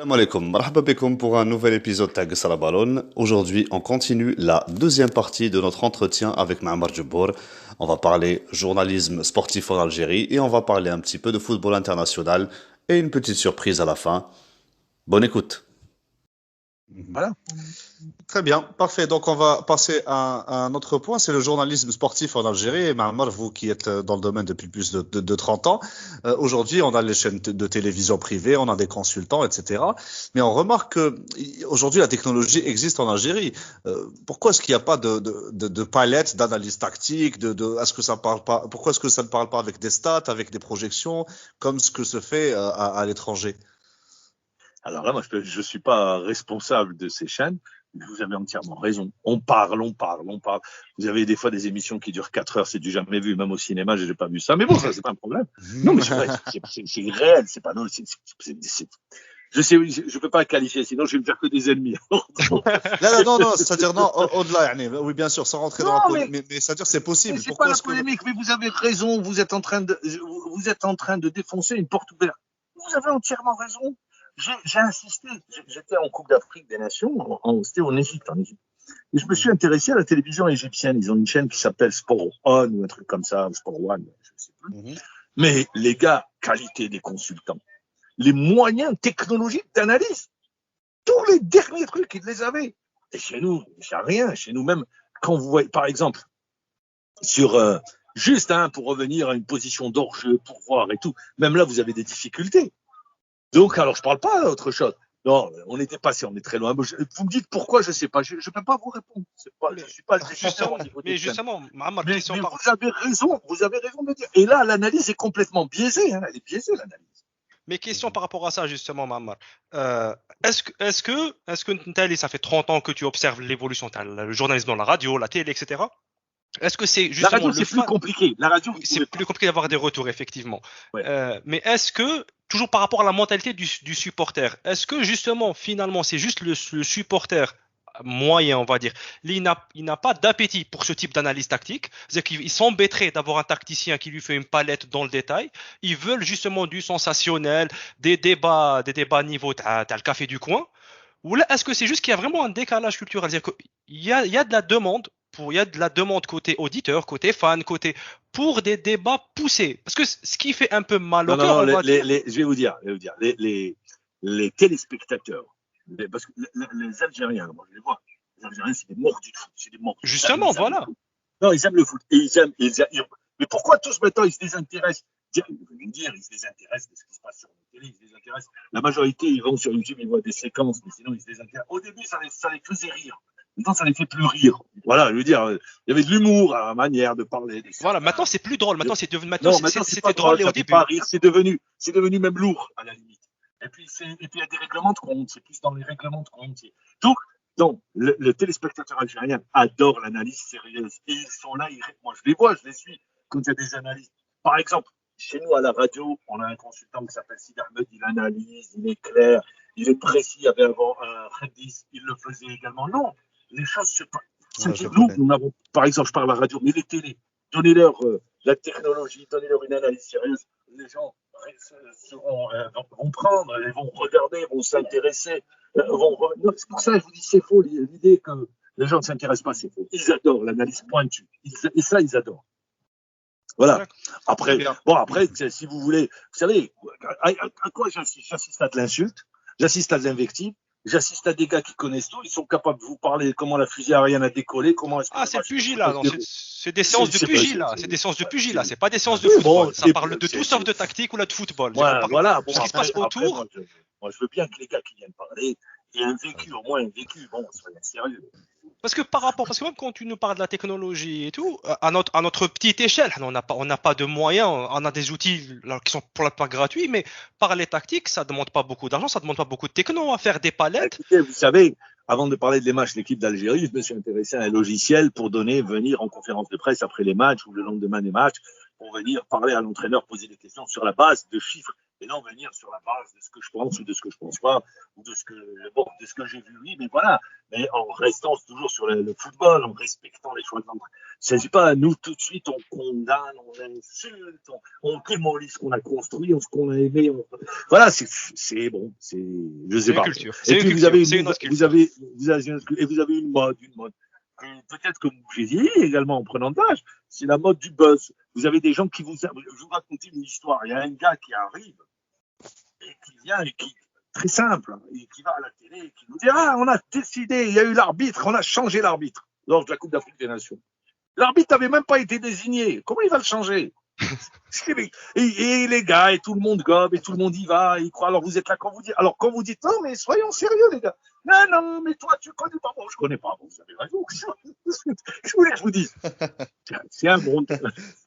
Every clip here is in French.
Salam alaikum, marhaba bikoum pour un nouvel épisode Tag Salabalon. Aujourd'hui, on continue la deuxième partie de notre entretien avec Ma'amar Djebbour. On va parler journalisme sportif en Algérie et on va parler un petit peu de football international et une petite surprise à la fin. Bonne écoute. Voilà. Très bien, parfait. Donc, on va passer à un autre point, c'est le journalisme sportif en Algérie. Et Ma'amar, vous qui êtes dans le domaine depuis plus de 30 ans, aujourd'hui, on a les chaînes de télévision privées, on a des consultants, etc. Mais on remarque que aujourd'hui, la technologie existe en Algérie. Pourquoi est-ce qu'il n'y a pas de palette d'analyse tactique, est-ce que ça parle pas, pourquoi est-ce que ça ne parle pas avec des stats, avec des projections, comme ce que se fait à l'étranger? Alors là, moi, je suis pas responsable de ces chaînes. Mais vous avez entièrement raison. On parle. Vous avez des fois des émissions qui durent 4 heures, c'est du jamais vu, même au cinéma, j'ai pas vu ça. Mais bon, ça, c'est pas un problème. Non, mais c'est vrai, c'est réel, c'est pas non, je sais, je peux pas qualifier, sinon je vais me faire que des ennemis. Non, c'est-à-dire non, au-delà, yani, oui, bien sûr, sans rentrer dans la polémique, mais c'est-à-dire c'est possible. Mais c'est Pourquoi pas la est-ce que polémique, mais vous avez raison, vous êtes en train de défoncer une porte ouverte. Vous avez entièrement raison. J'ai insisté, j'étais en Coupe d'Afrique des Nations, c'était en Égypte. Et je me suis intéressé à la télévision égyptienne. Ils ont une chaîne qui s'appelle Sport On ou un truc comme ça, Sport One, je sais plus. Mais les gars, qualité des consultants, les moyens technologiques d'analyse, tous les derniers trucs, ils les avaient. Et chez nous, il n'y a rien. Chez nous même, quand vous voyez, par exemple, sur juste pour revenir à une position d'hors-jeu, pour voir et tout, même là, vous avez des difficultés. Donc, alors, je parle pas d'autre chose. Non, on était passé, on est très loin. Vous me dites pourquoi, je sais pas. Je peux pas vous répondre. Je suis pas le Justement, au niveau mais des chaînes. justement, Mohamed, Mais question par... vous avez raison de le dire. Et là, l'analyse est complètement biaisée. Elle est biaisée, l'analyse. Mais question par rapport à ça, justement, Mohamed. Est-ce que Ntali, ça fait 30 ans que tu observes l'évolution, le journalisme dans la radio, la télé, etc. Est-ce que c'est La justement radio, le c'est plus fan... compliqué. La radio, C'est plus compliqué d'avoir des retours, effectivement. Ouais. Mais est-ce que, toujours par rapport à la mentalité du supporter, est-ce que justement, finalement, c'est juste le supporter moyen, on va dire, il n'a pas d'appétit pour ce type d'analyse tactique, c'est-à-dire qu'il s'embêterait d'avoir un tacticien qui lui fait une palette dans le détail. Ils veulent justement du sensationnel, des débats niveau t'as le café du coin. Ou là, est-ce que c'est juste qu'il y a vraiment un décalage culturel, c'est-à-dire qu'il y a de la demande il y a de la demande côté auditeur, côté fan, pour des débats poussés. Parce que ce qui fait un peu mal au cœur, on va dire. Je vais vous dire, les téléspectateurs, parce que les Algériens, moi je les vois, les Algériens c'est des mordus de foot, c'est des mordus. Justement, voilà. Non, ils aiment le foot. Et ils aiment. Mais pourquoi tous maintenant ils se désintéressent? Ils se désintéressent de ce qui se passe sur la télé, ils se désintéressent. La majorité, ils vont sur YouTube, ils voient des séquences, mais sinon ils se désintéressent. Au début, ça les faisait rire. Maintenant, ça les fait plus rire. Voilà, je veux dire, il y avait de l'humour à la manière de parler. Voilà, maintenant c'est plus drôle. Maintenant c'était drôle au début. Pas rire, c'est devenu même lourd à la limite. Et puis il y a des règlements de compte. C'est plus dans les règlements de compte. Donc le téléspectateur algérien adore l'analyse sérieuse. Et ils sont là, moi je les vois, je les suis. Quand il y a des analyses. Par exemple, chez nous à la radio, on a un consultant qui s'appelle Sid Ahmed, il analyse, il est clair, il est précis. Il y avait avant un Hadis, il le faisait également. Non, les choses se passent. Nous n'avons, par exemple, je parle à la radio, mais les télés, donnez-leur la technologie, donnez-leur une analyse sérieuse. Les gens vont prendre, ils vont regarder, vont s'intéresser. Non, c'est pour ça que je vous dis c'est faux. L'idée que les gens ne s'intéressent pas, c'est faux. Ils adorent l'analyse pointue. Et ça, ils adorent. Voilà. Après, si vous voulez, vous savez, à quoi j'assiste? J'assiste à de l'insulte, j'assiste à de l'invective, j'assiste à des gars qui connaissent tout, ils sont capables de vous parler comment la fusée aérienne a décollé, comment est-ce que... Ah, c'est le pugilat, c'est des séances de pugilat, c'est des séances de pugilat, c'est pas des séances de football. Ça parle de tout sauf de tactique ou de football. Voilà. Ce qui se passe autour. Moi, je veux bien que les gars qui viennent parler aient un vécu, au moins un vécu. Bon, soyez sérieux. Parce que même quand tu nous parles de la technologie et tout, à notre petite échelle, on n'a pas de moyens, on a des outils qui sont pour la plupart gratuits, mais parler tactique, ça demande pas beaucoup d'argent, ça demande pas beaucoup de techno à faire des palettes. Écoutez, vous savez, avant de parler des matchs de l'équipe d'Algérie, je me suis intéressé à un logiciel pour venir en conférence de presse après les matchs ou le lendemain des matchs, pour venir parler à l'entraîneur, poser des questions sur la base de chiffres, et non venir sur la base de ce que je pense ou de ce que je pense pas, ou de ce que, de ce que j'ai vu, oui, mais voilà. Mais en restant toujours sur le football, en respectant les choix de l'entraîneur. Il ne s'agit pas, nous, tout de suite, on condamne, on insulte, on démolit ce qu'on a construit, ce qu'on a aimé. Voilà, c'est bon, je sais pas. Culture. Et puis vous avez une mode. Peut-être que j'ai vieilli également en prenant de l'âge, c'est la mode du buzz. Vous avez des gens qui je vous raconte une histoire. Il y a un gars qui arrive et qui vient et qui, très simple, et qui va à la télé et qui nous dit on a décidé, il y a eu l'arbitre, on a changé l'arbitre lors de la Coupe d'Afrique des Nations. L'arbitre n'avait même pas été désigné. Comment il va le changer? Et les gars, et tout le monde gobe, et tout le monde y va, et il croit, alors vous êtes là quand vous dites, non, mais soyons sérieux, les gars. Non, mais toi, tu connais pas. Bon, je connais pas. Bon, vous avez raison. Je voulais que je vous dise. C'est un bon.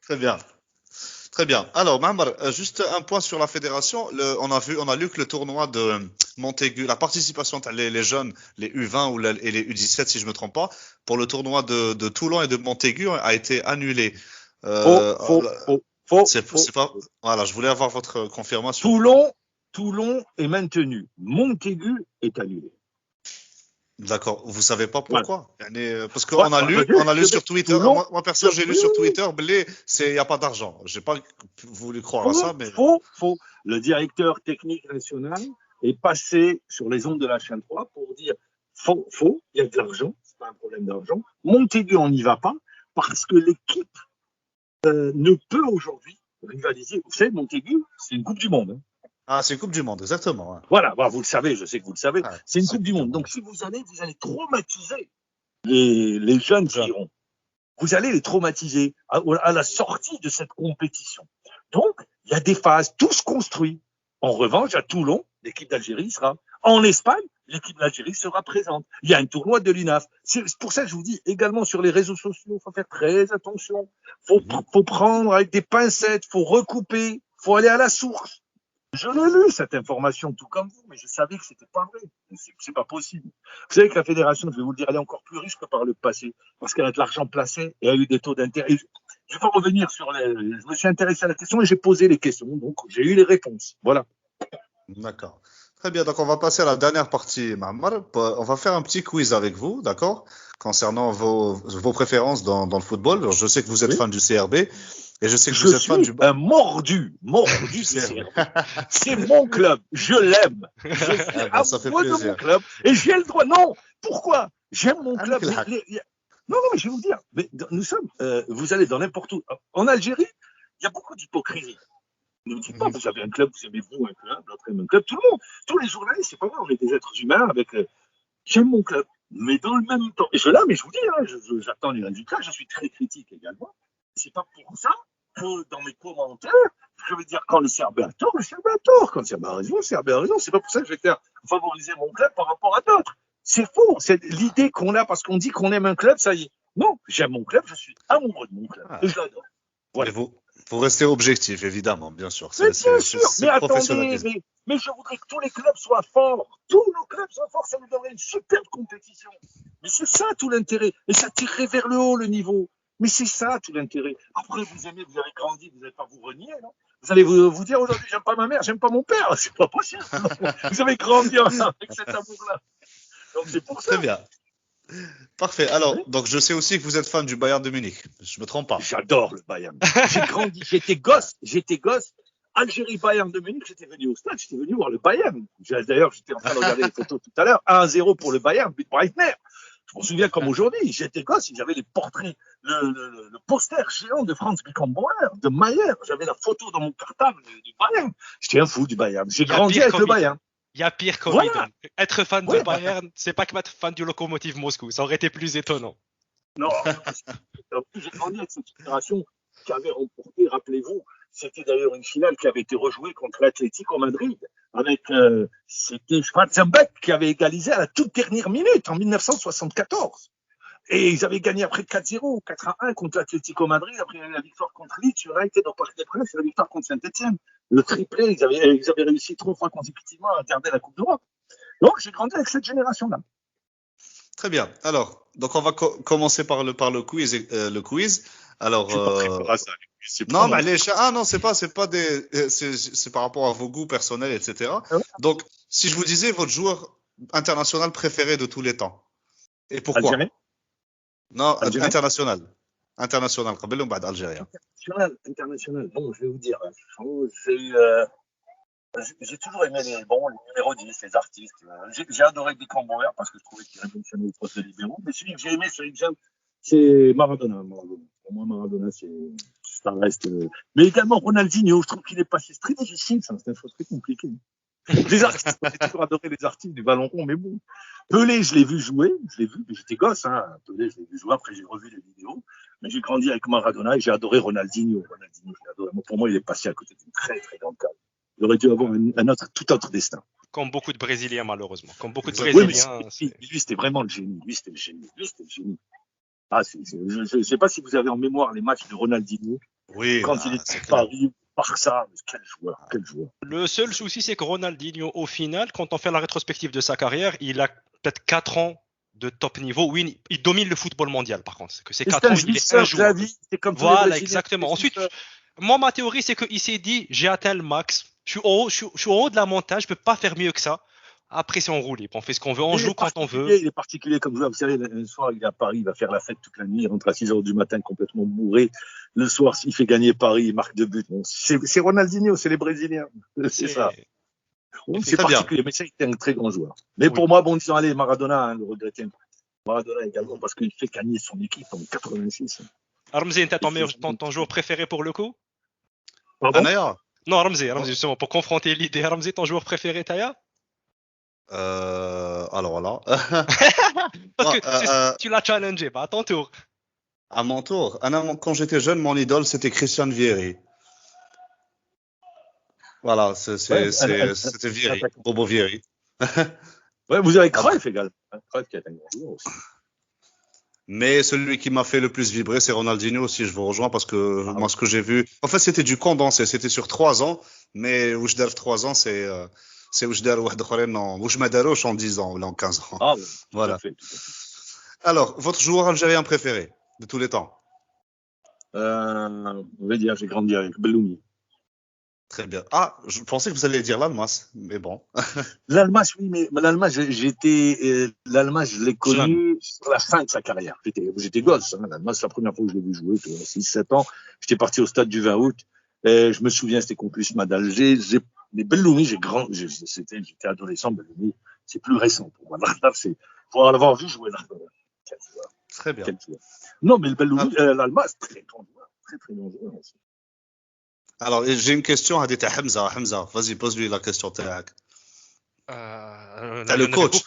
Très bien. Très bien. Alors, Mamar, juste un point sur la fédération. On a lu que le tournoi de Montaigu, la participation, les jeunes, les U20 et les U17, si je me trompe pas, pour le tournoi de Toulon et de Montaigu a été annulé. Faux. C'est pas. Voilà, je voulais avoir votre confirmation. Toulon est maintenu. Montaigu est annulé. D'accord. Vous savez pas pourquoi? Ouais. Parce qu'on a lu sur Twitter. Moi, perso, j'ai lu sur Twitter, il n'y a pas d'argent. J'ai pas voulu croire à ça, mais. Faux. Le directeur technique national est passé sur les ondes de la chaîne 3 pour dire faux, il y a de l'argent, c'est pas un problème d'argent. Montaigu, on n'y va pas parce que l'équipe ne peut aujourd'hui rivaliser. Vous savez, Montaigu, c'est une Coupe du Monde. Ah, c'est une Coupe du Monde, exactement. Ouais. Voilà, vous le savez, je sais que vous le savez. Ah, c'est une Coupe du Monde. Donc, si vous allez traumatiser les jeunes qui iront. Vous allez les traumatiser à la sortie de cette compétition. Donc, il y a des phases, tout se construit. En revanche, à Toulon, l'équipe d'Algérie sera. En Espagne, l'équipe d'Algérie sera présente. Il y a un tournoi de l'UNAF. C'est pour ça que je vous dis également sur les réseaux sociaux, il faut faire très attention. Faut prendre avec des pincettes, faut recouper, faut aller à la source. Je l'ai lu, cette information, tout comme vous, mais je savais que c'était pas vrai. C'est pas possible. Vous savez que la fédération, je vais vous le dire, elle est encore plus riche que par le passé, parce qu'elle a de l'argent placé et a eu des taux d'intérêt. Je vais pas revenir je me suis intéressé à la question et j'ai posé les questions, donc j'ai eu les réponses. Voilà. D'accord. Très bien, donc on va passer à la dernière partie, Mammar. On va faire un petit quiz avec vous, d'accord, concernant vos préférences dans le football. Alors, je sais que vous êtes fan du CRB. Et je sais que vous êtes fan du un mordu CRB. C'est mon club, je l'aime. Je suis ça fait amoureux plaisir. de mon club et j'ai le droit. Non, pourquoi? J'aime mon club. Non, mais je vais vous dire, nous sommes, vous allez dans n'importe où. En Algérie, il y a beaucoup d'hypocrisie. Ne me dites pas, vous avez un club, vous aimez vous un club, l'autre aime un club. Tout le monde, tous les journalistes, c'est pas vrai, on est des êtres humains avec. J'aime mon club, mais dans le même temps. Et mais je vous dis, j'attends les résultats, je suis très critique également. C'est pas pour ça que dans mes commentaires, je vais dire quand le CRB a tort, le CRB a tort. Quand le CRB a raison, le CRB a raison. C'est pas pour ça que je vais favoriser mon club par rapport à d'autres. C'est faux. C'est l'idée qu'on a parce qu'on dit qu'on aime un club, ça y est. Non, j'aime mon club, je suis amoureux de mon club. Et je l'adore. Voilà. Et vous restez objectif, évidemment, bien sûr. Mais bien sûr, mais attendez, mais je voudrais que tous les clubs soient forts. Tous nos clubs soient forts, ça nous donnerait une superbe compétition. Mais c'est ça tout l'intérêt. Et ça tirerait vers le haut le niveau. Mais c'est ça tout l'intérêt. Après, vous avez grandi, vous n'allez pas vous renier, non? Vous allez vous dire aujourd'hui, j'aime pas ma mère, j'aime pas mon père. C'est pas possible. Vous avez grandi avec cet amour-là. Donc c'est pour ça. Très bien. Parfait. Alors, donc je sais aussi que vous êtes fan du Bayern de Munich. Je me trompe pas. J'adore le Bayern. J'ai grandi, j'étais gosse. Algérie Bayern de Munich, j'étais venu au stade, j'étais venu voir le Bayern. D'ailleurs, j'étais en train de regarder les photos tout à l'heure. 1-0 pour le Bayern, but Breitner. Je m'en souviens comme aujourd'hui. J'étais gosse, j'avais les portraits, le poster géant de Franz Beckenbauer, de Maier. J'avais la photo dans mon cartable du Bayern. J'étais un fou du Bayern. J'ai grandi avec le Bayern. Il y a pire qu'au Bayern. Être fan du Bayern, c'est pas que être fan du Lokomotiv Moscou. Ça aurait été plus étonnant. Non, j'ai grandi avec cette génération qui avait remporté, rappelez-vous, c'était d'ailleurs une finale qui avait été rejouée contre l'Atlético Madrid avec, c'était Schwarzenbeck qui avait égalisé à la toute dernière minute en 1974. Et ils avaient gagné après 4-0, 4-1 contre l'Atlético Madrid, après la victoire contre Leeds United au Parc des Princes et la victoire contre Saint-Etienne. Le triplé, ils avaient réussi 3 fois consécutivement à garder la Coupe d'Europe. Donc j'ai grandi avec cette génération-là. Très bien. Alors, donc on va commencer par le quiz. Le quiz. Alors, Je suis pas préparé à ça. C'est non, pas mais non, c'est pas des, c'est par rapport à vos goûts personnels, etc. mal. Donc, si je vous disais votre joueur international préféré de tous les temps, et pourquoi? Algérien? Non, Algérien? international. International. قبل ومن بعد Algérien. International. Bon, je vais vous dire. J'ai toujours aimé les numéros 10, les artistes. J'ai adoré Beckenbauer parce que je trouvais qu'il révolutionnait le poste de libéraux. Mais celui que j'ai aimé, celui que j'aime, c'est Maradona. Pour moi, Maradona, ça reste. Mais également Ronaldinho, je trouve qu'il est passé. C'est très difficile, ça. C'est un choix très compliqué. Les artistes, j'ai toujours adoré les artistes du ballon rond, mais bon. Pelé, je l'ai vu jouer, mais j'étais gosse, hein. Pelé, je l'ai vu jouer, après j'ai revu les vidéos. Mais j'ai grandi avec Maradona et j'ai adoré Ronaldinho. Ronaldinho, je l'ai adoré. Pour moi, il est passé à côté d'une très, très grande carte. Il aurait dû avoir tout autre destin. Comme beaucoup de Brésiliens, malheureusement. Comme beaucoup de Oui, Brésiliens. Lui, c'était vraiment le génie. Lui, c'était le génie. Ah, je ne sais pas si vous avez en mémoire les matchs de Ronaldinho. Oui, quand il était à Paris, Barça. Quel joueur, quel joueur. Le seul souci, c'est que Ronaldinho, au final, quand on fait la rétrospective de sa carrière, il a peut-être 4 ans de top niveau. Oui, il domine le football mondial, par contre. C'est que ces 4 ans, il est injouable. Voilà, exactement. Ensuite, moi, ma théorie, c'est qu'il s'est dit, j'ai atteint le max. Je suis au haut de la montagne, je peux pas faire mieux que ça. Après, c'est on roule, on fait ce qu'on veut, on joue quand on veut. Il est particulier comme joueur. Vous savez, un soir, il est à Paris, il va faire la fête toute la nuit, il rentre à 6h du matin complètement bourré. Le soir, il fait gagner Paris, il marque 2 buts. Bon, c'est Ronaldinho, c'est les Brésiliens. C'est ça. C'est particulier, mais c'est un très grand joueur. Mais pour moi, bon, disons, allez, Maradona, le regretté. Maradona également, parce qu'il fait gagner son équipe en 86. Ramzi, t'as ton joueur préféré pour le coup? Pardon? Non, Ramzi, justement, pour confronter l'idée. Ramzi, ton joueur préféré, Taya? Alors là. Parce que tu l'as challengé, à ton tour. À mon tour. Quand j'étais jeune, mon idole, c'était Christian Vieri. Voilà, c'était Vieri, Bobo Vieri. Ouais, vous avez Cruyff également. Cruyff qui est un grand joueur aussi. Mais celui qui m'a fait le plus vibrer, c'est Ronaldinho aussi, je vous rejoins, parce que moi, ce que j'ai vu, en fait, c'était du condensé, c'était sur 3 ans, mais Oujder 3 ans, c'est Oujder Oujmadaroche en 10 ans, ou en 15 ans. Ah, oui, voilà. Tout à fait. Alors, votre joueur algérien préféré de tous les temps? On va dire, j'ai grandi avec Belloumi. Très bien. Ah, je pensais que vous alliez dire l'Almas, mais bon. L'Almas, oui, mais l'Almas, l'Almas, je l'ai connu sur la fin de sa carrière. J'étais gosse, hein. L'Almas, c'est la première fois que je l'ai vu jouer, 6-7 ans. J'étais parti au stade du 20 août. Et je me souviens, c'était contre l'USMA d'Alger. Mais Belloumi, j'étais adolescent, Belloumi. C'est plus récent pour moi. C'est, pour l'avoir vu jouer là. Très bien. Non, mais le Belloumi, l'Almas, très bon joueur. Très, très bon joueur aussi. Alors, j'ai une question à Hamza. Hamza, vas-y, pose-lui la question. T'as le coach.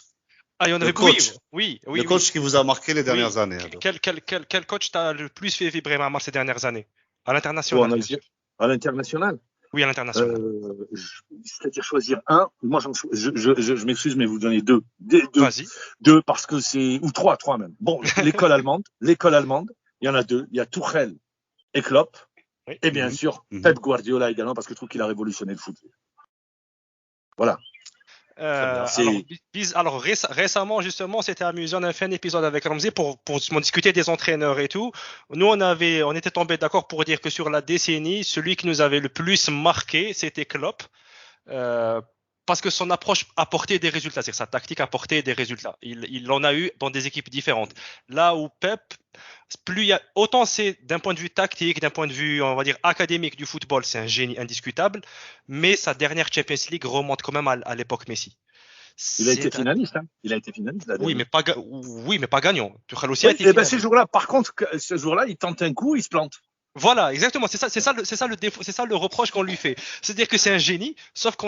Ah, il y en avait coach. Oui. Le coach qui vous a marqué les dernières années. Quel coach t'a le plus fait vibrer Mamar ces dernières années? À l'international. À l'international? Oui, à l'international. C'est-à-dire choisir un. Moi, je m'excuse, mais vous donnez deux. Vas-y. 2 parce que c'est, ou 3 même. Bon, l'école allemande, il y en a 2. Il y a Tuchel et Klopp. Oui. Et bien sûr, Pep Guardiola également, parce que je trouve qu'il a révolutionné le foot. Voilà. Alors récemment, justement, c'était amusant. On a fait un épisode avec Ramzi pour discuter des entraîneurs et tout. Nous, on était tombés d'accord pour dire que sur la décennie, celui qui nous avait le plus marqué, c'était Klopp. Parce que son approche apportait des résultats, c'est-à-dire sa tactique apportait des résultats. Il en a eu dans des équipes différentes. Là où Pep, autant c'est d'un point de vue tactique, d'un point de vue, on va dire, académique du football, c'est un génie indiscutable, mais sa dernière Champions League remonte quand même à l'époque Messi. Il a été finaliste, hein. Il a été finaliste. Oui, mais pas gagnant. Tuchel aussi a été finaliste. Ces jours-là, par contre, ce jour-là, il tente un coup, il se plante. Voilà, exactement. C'est ça le défaut, c'est ça le reproche qu'on lui fait. C'est-à-dire que c'est un génie, sauf que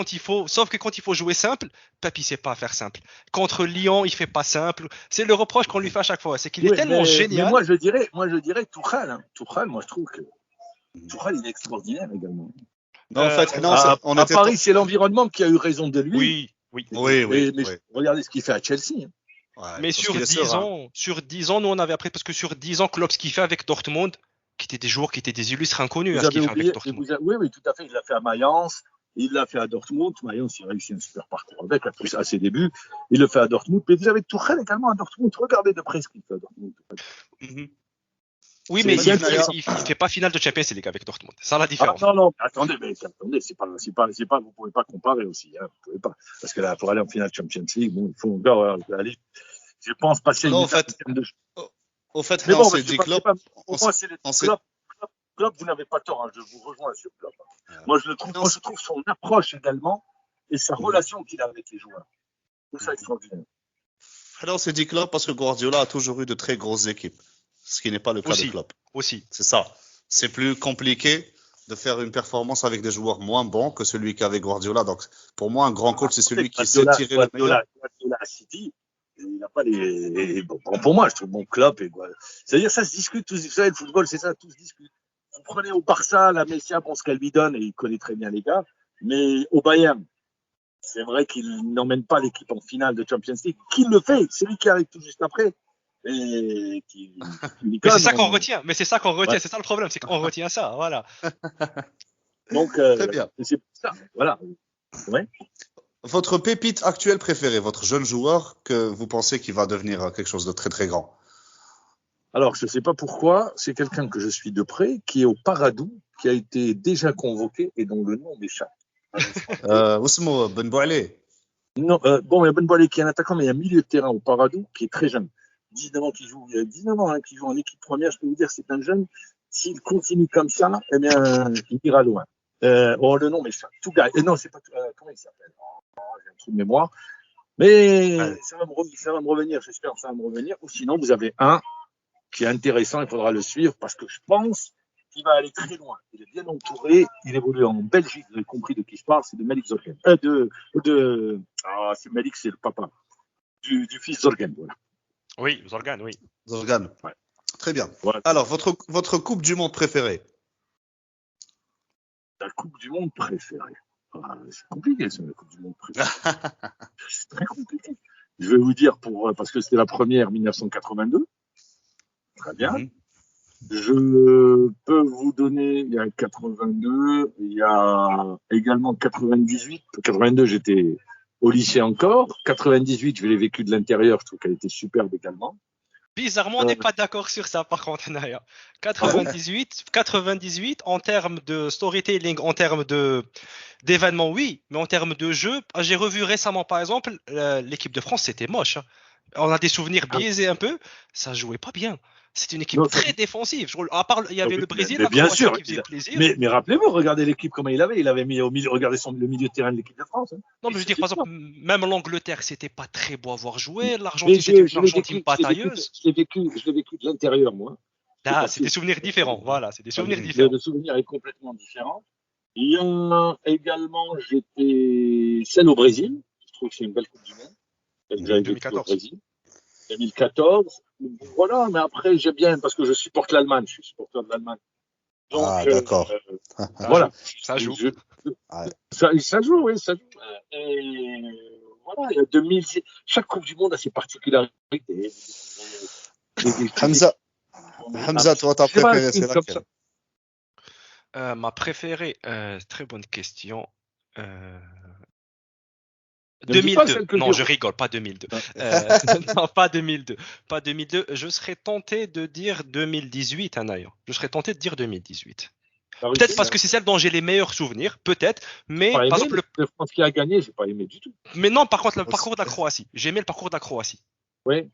quand il faut jouer simple, Pep il sait pas faire simple. Contre Lyon, il fait pas simple. C'est le reproche qu'on lui fait à chaque fois. C'est qu'il est tellement génial. Mais moi je dirais Tuchel. Hein. Tuchel, moi je trouve que Tuchel il est extraordinaire également. Non, en fait, à Paris, c'est l'environnement qui a eu raison de lui. Oui. Regardez ce qu'il fait à Chelsea. Hein. Ouais, mais sur 10 ans, nous on avait appris parce que sur 10 ans, Klopp ce qu'il fait avec Dortmund, qui étaient des joueurs qui étaient des illustres inconnus à ce qu'il fait avec Dortmund. Oui, tout à fait. Il l'a fait à Mayence. Il l'a fait à Dortmund. Mayence, il a réussi un super parcours avec, à ses débuts. Il le fait à Dortmund. Mais vous avez Tuchel également à Dortmund. Regardez de près ce qu'il fait à Dortmund. Oui, C'est- mais c'est il fait pas finale de Champions League avec Dortmund. C'est ça la Ah, différence. non, attendez, vous pouvez pas comparer aussi, hein, vous pouvez pas. Parce que là, pour aller en finale de Champions League, bon, il faut encore aller, je pense, passer Non, une au fait, étape de... au fait, Mais là, on bon, s'est dit Klopp, pour moi, c'est les on s'est, Klopp, vous n'avez pas tort, hein, je vous rejoins sur Klopp. Voilà. Moi, Non, je trouve son approche également et sa relation qu'il a avec les joueurs. Tout ça extraordinaire. là, on s'est dit Klopp parce que Guardiola a toujours eu de très grosses équipes, ce qui n'est pas le cas de Aussi, Klopp. aussi. C'est ça. C'est plus compliqué de faire une performance avec des joueurs moins bons que celui qu'avait Guardiola. Donc, pour moi, un grand coach, c'est celui qui sait tirer le meilleur. Guardiola à City, il n'a pas les. Bon, pour moi, je trouve bon Klopp et quoi. C'est-à-dire, ça se discute. Vous savez, le football, c'est ça, tout se discute. Vous prenez au Barça, la Messi, bon, ce qu'elle lui donne, et il connaît très bien les gars. Mais au Bayern, c'est vrai qu'il n'emmène pas l'équipe en finale de Champions League. Qui le fait? C'est lui qui arrive tout juste après. Et qui Mais c'est ça qu'on retient. Mais c'est ça qu'on retient. Ouais. C'est ça le problème, c'est qu'on retient ça. Voilà. Donc, Très bien. c'est ça. Voilà. Ouais. Votre pépite actuelle préférée, votre jeune joueur que vous pensez qu'il va devenir quelque chose de très très grand. Alors, je ne sais pas pourquoi, c'est quelqu'un que je suis de près, qui est au Paradou, qui a été déjà convoqué et dont le nom m'échappe. Ousmo Ben Boualé. Non, bon, il y a Ben Boilé qui est un attaquant, mais il y a un milieu de terrain au Paradou qui est très jeune. 19 ans, il y a 19 ans qui joue en équipe première, je peux vous dire, c'est un jeune. S'il continue comme ça, eh bien, il ira loin. Le nom m'échappe. Tout gars. Non, c'est pas. Comment il s'appelle? J'ai un trou de mémoire. Mais ça va me revenir, j'espère que ça va me revenir. Ou sinon, vous avez un qui est intéressant, il faudra le suivre parce que je pense qu'il va aller très loin. Il est bien entouré, il évolue en Belgique, vous avez compris de qui je parle, c'est de Malik Zorgen. C'est Malik, c'est le papa du fils Zorgen, voilà. Oui, Zorgan, oui. Zorgan. Ouais. Très bien. Voilà. Alors, votre Coupe du Monde préférée? La Coupe du Monde préférée. C'est compliqué, ça, la Coupe du Monde préférée. C'est très compliqué. Je vais vous dire, parce que c'était la première 1982. Très bien. Mhm. Je peux vous donner, il y a 82, il y a également 98. 82, j'étais au lycée encore. 98, je l'ai vécu de l'intérieur, je trouve qu'elle était superbe également. Bizarrement, on n'est pas d'accord sur ça, par contre, Naya. 98, en termes de storytelling, en termes d'événements, oui, mais en termes de jeu, j'ai revu récemment, par exemple, l'équipe de France, c'était moche. Hein. On a des souvenirs biaisés un peu, ça jouait pas bien. C'était une équipe très défensive. À part, il y avait le Brésil, la bien Croatie sûr, qui faisait plaisir. Mais rappelez-vous, regardez l'équipe comment il avait mis au milieu, regardez le milieu de terrain de l'équipe de France. Hein. Non, mais je veux dire, par exemple, même l'Angleterre, c'était pas très beau à voir jouer. Mais L'Argentine, c'était une Argentine batailleuse. Je l'ai vécu de l'intérieur, moi. Ah, c'est des souvenirs différents. Voilà, c'est des souvenirs Le différents. souvenir est complètement différent. Il y a également, j'étais celle au Brésil. Je trouve que c'est une belle Coupe du Monde. Celle que j'avais vécue au 2014. Brésil. 2014. Voilà, mais après, j'aime bien parce que je supporte l'Allemagne. Je suis supporter de l'Allemagne. Donc, d'accord. voilà. Ça joue. Ça joue, oui, ça joue. Et voilà, il y a 2000. Chaque Coupe du Monde a ses particularités. Hamza, toi, ta préférée, c'est laquelle? Ma préférée, très bonne question. Ne dis pas celle 2002. que Non, je- je rigole, pas 2002. Non, pas 2002. Pas 2002. Je serais tenté de dire 2018, Anaya. Je serais tenté de dire 2018. La Peut-être Russie, parce que c'est celle dont j'ai les meilleurs souvenirs, peut-être. Mais pas par aimé, exemple, le France qui a gagné, j'ai pas aimé du tout. mais non, par contre, le parcours de la Croatie. J'ai aimé le parcours de la Croatie. Ouais.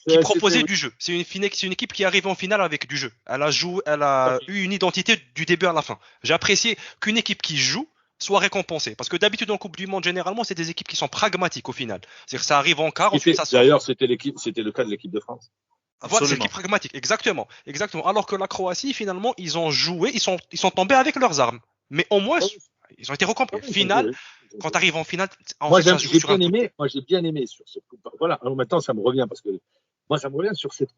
Qui proposait du jeu. C'est une équipe qui arrive en finale avec du jeu. Elle a eu une identité du début à la fin. J'ai apprécié qu'une équipe qui joue soit récompensée. Parce que d'habitude, en Coupe du Monde, généralement, c'est des équipes qui sont pragmatiques au final. C'est-à-dire que ça arrive en quart, ensuite ça sort. D'ailleurs, c'était le cas de l'équipe de France. Voilà, c'est l'équipe pragmatique. Exactement. Alors que la Croatie, finalement, ils ont joué, ils sont tombés avec leurs armes. Mais au moins, ils ont été récompensés. Finale, quand tu arrives en finale, moi, j'ai bien aimé sur cette coupe. Voilà. Alors maintenant, ça me revient parce que moi, ça me revient sur cette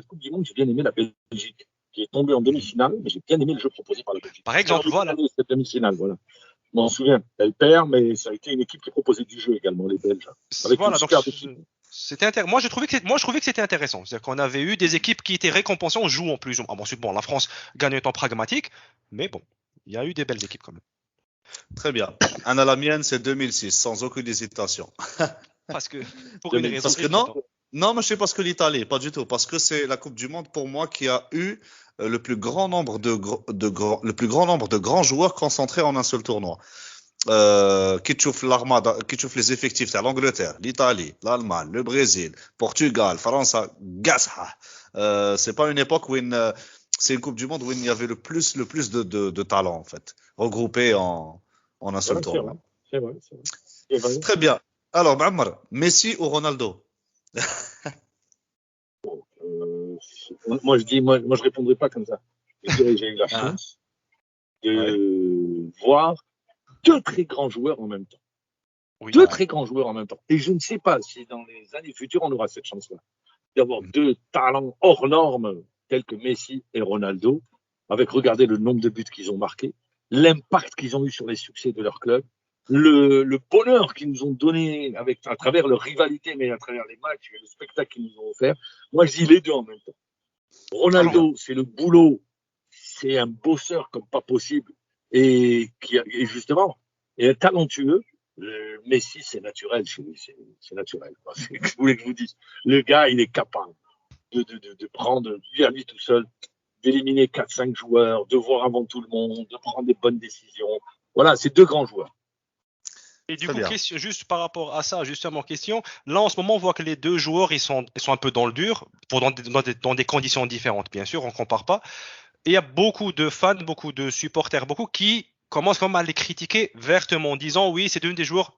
coupe du monde. J'ai bien aimé la Belgique qui est tombée en demi-finale, mais j'ai bien aimé le jeu proposé par la Belgique. Par exemple, voilà. Cette demi-finale, voilà. Je m'en souviens. Elle perd, mais ça a été une équipe qui proposait du jeu également, les Belges. Avec voilà, une donc superbe équipe. moi, je trouvais que c'était intéressant. C'est-à-dire qu'on avait eu des équipes qui étaient récompensées en jouant plus. Ensuite, bon, la France gagne en temps pragmatique, mais bon, il y a eu des belles équipes quand même. Très bien. Anna, la mienne, c'est 2006, sans aucune hésitation. Parce que, pour une raison Parce que évidente. non, mais je sais parce que l'Italie, pas du tout. Parce que c'est la Coupe du Monde pour moi qui a eu le plus grand nombre le plus grand nombre de grands joueurs concentrés en un seul tournoi. Qui تشوف l'armada, qui تشوف les effectifs de l'Angleterre, l'Italie, l'Allemagne, le Brésil, Portugal, France, Gaza. C'est pas une époque c'est une Coupe du Monde où il y avait le plus de talents en fait, regroupés en un seul Ouais, tournoi. c'est vrai. C'est vrai. Très bien. Alors, Ma'ammar, Messi ou Ronaldo? Moi, je répondrai pas comme ça. Je dirais, j'ai eu la chance de voir deux très grands joueurs en même temps. Oui. Deux très grands joueurs en même temps. Et je ne sais pas si dans les années futures, on aura cette chance-là. D'avoir deux talents hors normes, tels que Messi et Ronaldo, avec, regardez le nombre de buts qu'ils ont marqués, l'impact qu'ils ont eu sur les succès de leur club, le bonheur qu'ils nous ont donné à travers leur rivalité, mais à travers les matchs et le spectacle qu'ils nous ont offert. Moi, je dis les deux en même temps. Ronaldo, c'est le boulot, c'est un bosseur comme pas possible, et justement, est talentueux. Messi, c'est naturel chez lui, c'est naturel. Je voulais que je vous dise, le gars, il est capable de prendre, lui à lui tout seul, d'éliminer 4-5 joueurs, de voir avant tout le monde, de prendre des bonnes décisions. Voilà, c'est deux grands joueurs. Et du coup, juste par rapport à ça, justement, question. Là, en ce moment, on voit que les deux joueurs, ils sont un peu dans le dur, dans des conditions différentes, bien sûr, on ne compare pas. Et il y a beaucoup de fans, beaucoup de supporters, beaucoup qui commencent quand même à les critiquer vertement, en disant oui, c'est une des joueurs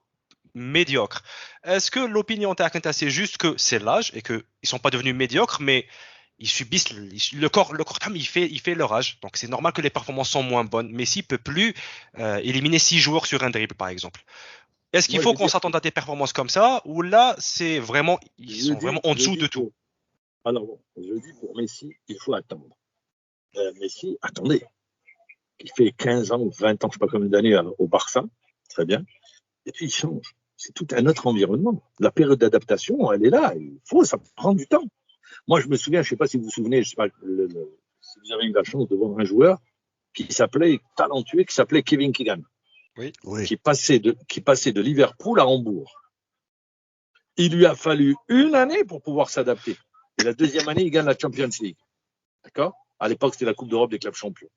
médiocres. Est-ce que l'opinion Takenta, c'est juste que c'est l'âge et qu'ils ne sont pas devenus médiocres, mais ils subissent le corps il fait leur âge, donc c'est normal que les performances sont moins bonnes. Messi ne peut plus éliminer 6 joueurs sur un dribble, par exemple. Est-ce qu'il faut qu'on s'attende à des performances comme ça, ou là, c'est vraiment, ils sont vraiment en dessous de tout? Alors bon, je dis pour Messi, il faut attendre. Messi, attendez, il fait 15 ans ou 20 ans, je ne sais pas combien d'années au Barça, très bien, et puis il change. C'est tout un autre environnement. La période d'adaptation, elle est là, ça prend du temps. Moi, je me souviens, je ne sais pas si vous vous souvenez, je sais pas, si vous avez eu la chance de voir un joueur qui s'appelait talentueux, qui s'appelait Kevin Keegan. Oui. Qui passait de Liverpool à Hambourg. Il lui a fallu une année pour pouvoir s'adapter. Et la deuxième année, il gagne la Champions League. D'accord? À l'époque, c'était la Coupe d'Europe des clubs champions.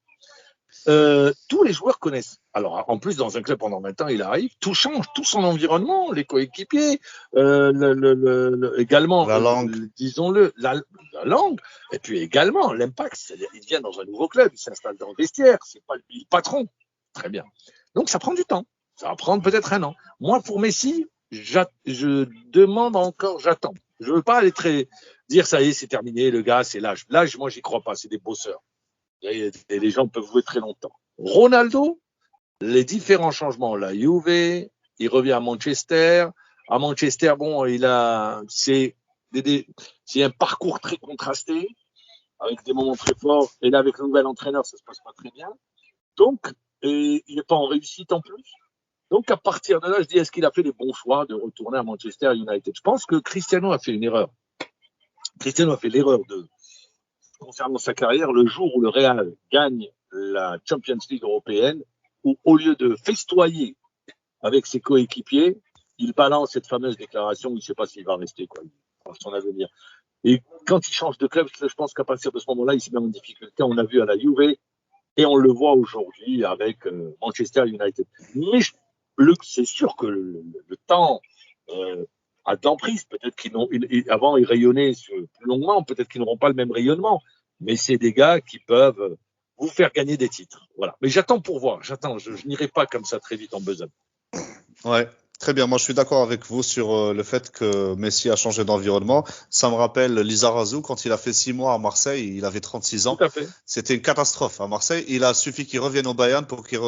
Tous les joueurs connaissent. Alors, en plus, dans un club pendant 20 ans, il arrive, tout change, tout son environnement, les coéquipiers, également, la langue. Disons-le, la langue, et puis également l'impact. C'est-à-dire, il vient dans un nouveau club, il s'installe dans le vestiaire, c'est pas le patron. Très bien. Donc, ça prend du temps. Ça va prendre peut-être un an. Moi, pour Messi, je demande encore, j'attends. Je veux pas dire ça y est, c'est terminé, le gars, c'est l'âge. L'âge, moi, j'y crois pas, c'est des bosseurs. Et les gens peuvent jouer très longtemps. Ronaldo, les différents changements, la Juve, il revient à Manchester. À Manchester, bon, c'est un parcours très contrasté, avec des moments très forts. Et là, avec le nouvel entraîneur, ça se passe pas très bien. Donc, il n'est pas en réussite en plus. Donc, à partir de là, je dis, est-ce qu'il a fait les bons choix de retourner à Manchester United? Je pense que Cristiano a fait une erreur. Cristiano a fait l'erreur concernant sa carrière, le jour où le Real gagne la Champions League européenne, où au lieu de festoyer avec ses coéquipiers, il balance cette fameuse déclaration où il ne sait pas s'il va rester, quoi, pour son avenir. Et quand il change de club, je pense qu'à partir de ce moment-là, il se met en difficulté. On l'a vu à la Juve et on le voit aujourd'hui avec Manchester United. Mais c'est sûr que le temps a de l'emprise. Peut-être avant, ils rayonnaient plus longuement. Peut-être qu'ils n'auront pas le même rayonnement. Mais c'est des gars qui peuvent vous faire gagner des titres. Voilà. Mais j'attends pour voir. Je n'irai pas comme ça très vite en besogne. Ouais. Très bien, moi je suis d'accord avec vous sur le fait que Messi a changé d'environnement. Ça me rappelle Lizarazu quand il a fait 6 mois à Marseille, il avait 36 ans. Tout à fait. C'était une catastrophe à Marseille. Il a suffi qu'il revienne au Bayern pour qu'il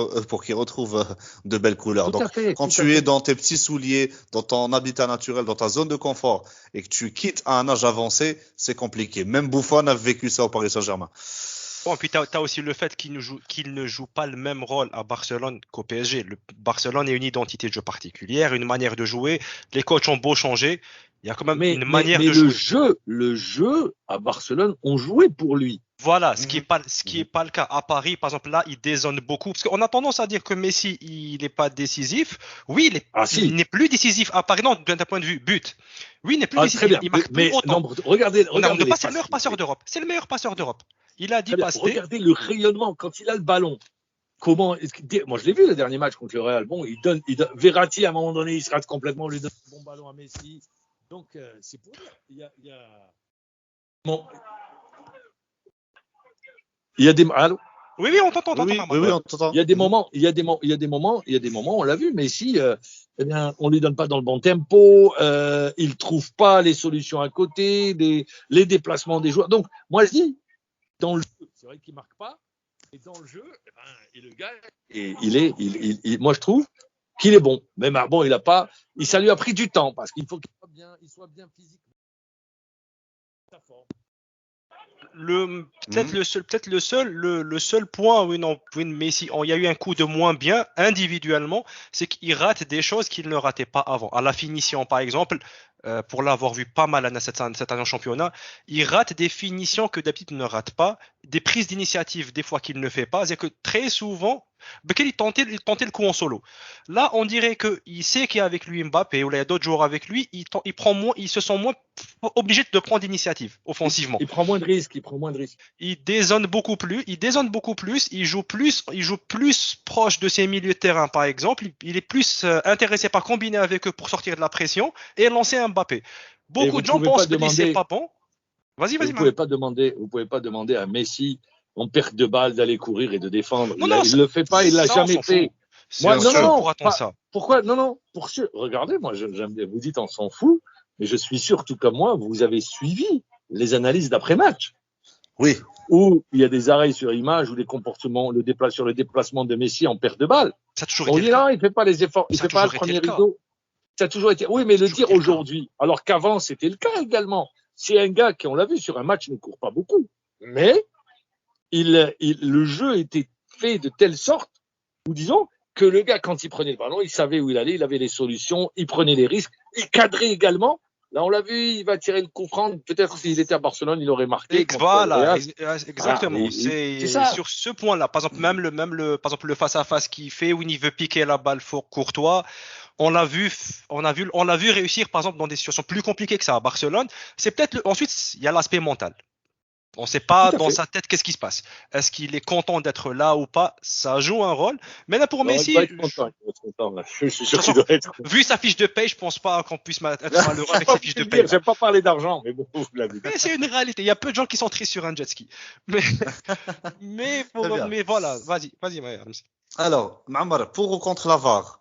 retrouve de belles couleurs. Donc quand tu es dans tes petits souliers, dans ton habitat naturel, dans ta zone de confort et que tu quittes à un âge avancé, c'est compliqué. Même Buffon a vécu ça au Paris Saint-Germain. Bon, et puis tu as aussi le fait qu'il ne joue pas le même rôle à Barcelone qu'au PSG. Barcelone est une identité de jeu particulière, une manière de jouer. Les coachs ont beau changer, Il y a quand même Mais une manière de le jouer. jeu à Barcelone, on jouait pour lui. Voilà, ce qui est pas le cas à Paris. Par exemple, là, il dézone beaucoup. Parce qu'on a tendance à dire que Messi, il n'est pas décisif. Oui, Ah il si, n'est plus décisif à Paris, non, d'un point de vue but. Oui, il n'est plus très décisif. bien. Il marque plus Mais non, autant. regardez, On n'arrête regardez pas, les c'est le passes meilleur qu'il passeur fait. d'Europe. C'est le meilleur passeur d'Europe. Il a 10 Très bien. passes D. Regardez le rayonnement quand il a le ballon. Moi, je l'ai vu le dernier match contre le Real. Bon, Verratti, à un moment donné, il se rate complètement. On lui donne un bon ballon à Messi. Donc, c'est pour dire. Bon, il y a des. Allô. Oui, oui, on t'entend, Oui, oui, Marc. oui, on t'entend. Il y a des moments, on l'a vu, Messi, eh bien, on lui donne pas dans le bon tempo, il trouve pas les solutions à côté, les déplacements des joueurs. Donc, moi, je dis, dans le jeu, c'est vrai qu'il marque pas, et dans le jeu, eh ben, et le gars, moi, je trouve qu'il est bon. Mais bon, ça lui a pris du temps, parce qu'il faut qu'il soit bien physiquement. Le seul point où Messi, il y a eu un coup de moins bien individuellement, c'est qu'il rate des choses qu'il ne ratait pas avant. À la finition, par exemple, pour l'avoir vu pas mal cette année en championnat, il rate des finitions que d'habitude il ne rate pas, des prises d'initiative des fois qu'il ne fait pas, c'est que très souvent, il tentait le coup en solo. Là, on dirait qu'il sait qu'il y a avec lui Mbappé ou il y a d'autres joueurs avec lui, il se sent moins obligé de prendre d'initiative offensivement. Il prend moins de risques, Il dézone beaucoup plus, il joue plus proche de ses milieux de terrain par exemple, il est plus intéressé par combiner avec eux pour sortir de la pression et lancer un Mbappé. Et Beaucoup vous de gens pouvez pas pensent que c'est demander, pas bon. Vas-y, vous Mohamed. pouvez pas demander à Messi en perte de balle d'aller courir et de défendre. Non, non, Il le fait pas, il l'a ça, on jamais s'en fait. fout. C'est Moi, un non, jeu, non, pour attendre ça. pourquoi, non, pour sûr. Regardez, moi, j'aime bien, vous dites on s'en fout, mais je suis sûr, tout comme moi, vous avez suivi les analyses d'après-match. Oui. Où il y a des arrêts sur image ou des comportements, sur le déplacement de Messi en perte de balle. Ça a toujours On été dit le cas. non, il fait pas les efforts, il Ça a fait pas le toujours été premier le cas. rideau. Ça a toujours été. Oui, mais le dire aujourd'hui, alors qu'avant c'était le cas également. C'est un gars qui, on l'a vu sur un match, ne court pas beaucoup, mais le jeu était fait de telle sorte, ou disons, que le gars, quand il prenait le ballon, il savait où il allait, il avait les solutions, il prenait les risques, il cadrait également. Là, on l'a vu, il va tirer le coup franc. Peut-être s'il était à Barcelone, il aurait marqué contre le Voilà, Real. exactement. Voilà, c'est ça. Sur ce point-là. Par exemple, par exemple, le face-à-face qu'il fait où il veut piquer la balle fort Courtois. On l'a vu réussir, par exemple, dans des situations plus compliquées que ça à Barcelone. C'est peut-être ensuite, il y a l'aspect mental. On ne sait pas dans sa tête qu'est-ce qui se passe. Est-ce qu'il est content d'être là ou pas? Ça joue un rôle. Mais là, pour Non, Messi, il doit être content. Là. Je suis sûr qu'il doit être content. vu sa fiche de paye, je pense pas qu'on puisse être malheureux avec sa fiche de paye. Je vais pas parler d'argent, mais bon, vous l'avez dit. Mais c'est une réalité. Il y a peu de gens qui sont tristes sur un jet ski. Mais voilà, vas-y, Ramsey. Alors, Mamar, pour ou contre la VAR?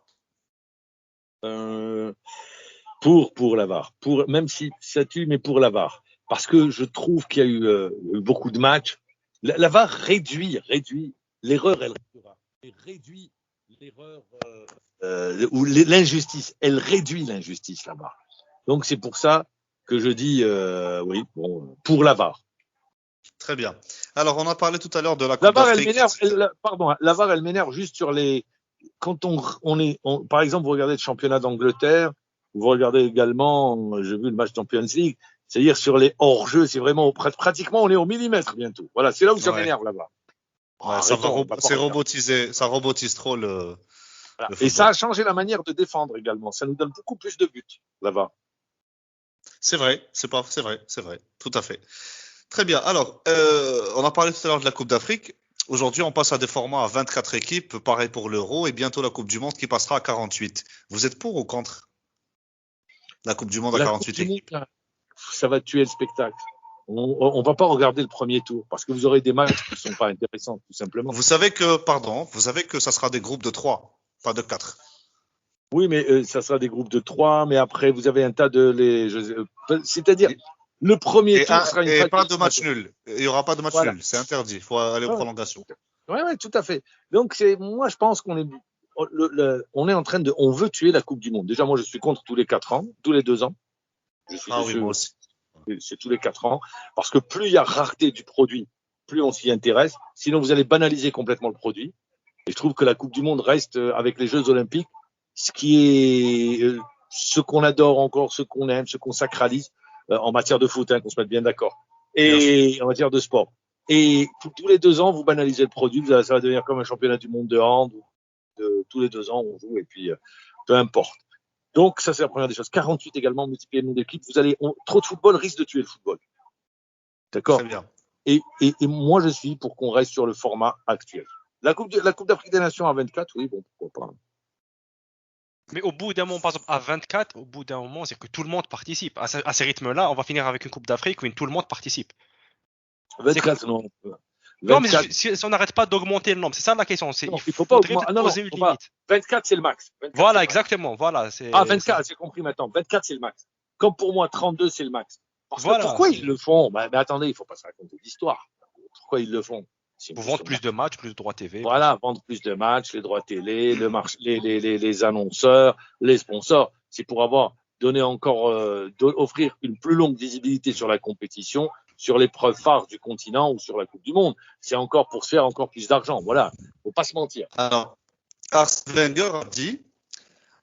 Pour la VAR. Même si ça tue, mais pour la VAR. Parce que je trouve qu'il y a eu beaucoup de matchs. La VAR réduit l'erreur, réduit l'erreur ou l'injustice. Elle réduit l'injustice, la VAR. Donc c'est pour ça que je dis oui, bon, pour la VAR. Très bien. Alors, on a parlé tout à l'heure de la La Coupe VAR, elle d'Afrique. m'énerve. Pardon, la VAR, elle m'énerve juste sur les. Quand par exemple, vous regardez le championnat d'Angleterre, vous regardez également, j'ai vu le match Champions League, c'est-à-dire sur les hors-jeux, c'est vraiment pratiquement on est au millimètre bientôt. Voilà, c'est là où ça m'énerve là-bas. Ouais, c'est robotisé, ça robotise trop le. Voilà. Le et ça a changé la manière de défendre également. Ça nous donne beaucoup plus de buts là-bas. C'est vrai, c'est vrai, tout à fait. Très bien. Alors, on a parlé tout à l'heure de la Coupe d'Afrique. Aujourd'hui, on passe à des formats à 24 équipes, pareil pour l'Euro, et bientôt la Coupe du Monde qui passera à 48. Vous êtes pour ou contre la Coupe du Monde à 48 équipes? Ça va tuer le spectacle. On va pas regarder le premier tour parce que vous aurez des matchs qui sont pas intéressants, tout simplement. Vous savez que ça sera des groupes de 3, pas de 4. Oui, mais ça sera des groupes de 3, mais après vous avez un tas c'est-à-dire le premier tour sera une et pas de match nul. Il y aura pas de match nul, c'est interdit. Il faut aller aux prolongations. Oui, tout à fait. Donc moi je pense qu'on est en train on veut tuer la Coupe du Monde. Déjà moi je suis contre tous les 4 ans, tous les 2 ans. Oui, moi aussi. C'est tous les 4 ans parce que plus il y a rareté du produit, plus on s'y intéresse. Sinon vous allez banaliser complètement le produit. Et je trouve que la Coupe du Monde reste avec les Jeux Olympiques ce qui ce qu'on adore encore, ce qu'on aime, ce qu'on sacralise en matière de foot, qu'on se mette bien d'accord, et en matière de sport. Et tous les 2 ans, vous banalisez le produit, ça va devenir comme un championnat du monde de hand. Tous les 2 ans, on joue, et puis peu importe. Donc, ça, c'est la première des choses. 48 également, multiplier le nombre d'équipes. Trop de football risque de tuer le football. D'accord? Très bien. Et moi, je suis pour qu'on reste sur le format actuel. La Coupe d'Afrique des Nations à 24, oui, bon, pourquoi pas. Mais au bout d'un moment, par exemple, à 24, au bout d'un moment, c'est que tout le monde participe. À ces rythmes-là, on va finir avec une Coupe d'Afrique où tout le monde participe. 24, non. 24, non, mais si on n'arrête pas d'augmenter le nombre, c'est ça la question. Il faut pas faudrait poser une limite. 24, c'est le max. 24, voilà, c'est exactement. Voilà, 24, j'ai compris maintenant. 24, c'est le max. Comme pour moi, 32, c'est le max. Parce que pourquoi ils le font? Mais attendez, il faut pas se raconter l'histoire. Pourquoi ils le font? Pour vendre plus de matchs, plus de droits TV. Voilà, vendre plus de matchs, les droits télé, les annonceurs, les sponsors. C'est pour offrir une plus longue visibilité sur la compétition, sur l'épreuve phare du continent ou sur la Coupe du Monde. C'est encore pour se faire encore plus d'argent. Voilà, faut pas se mentir. Alors, Arsène Wenger a dit,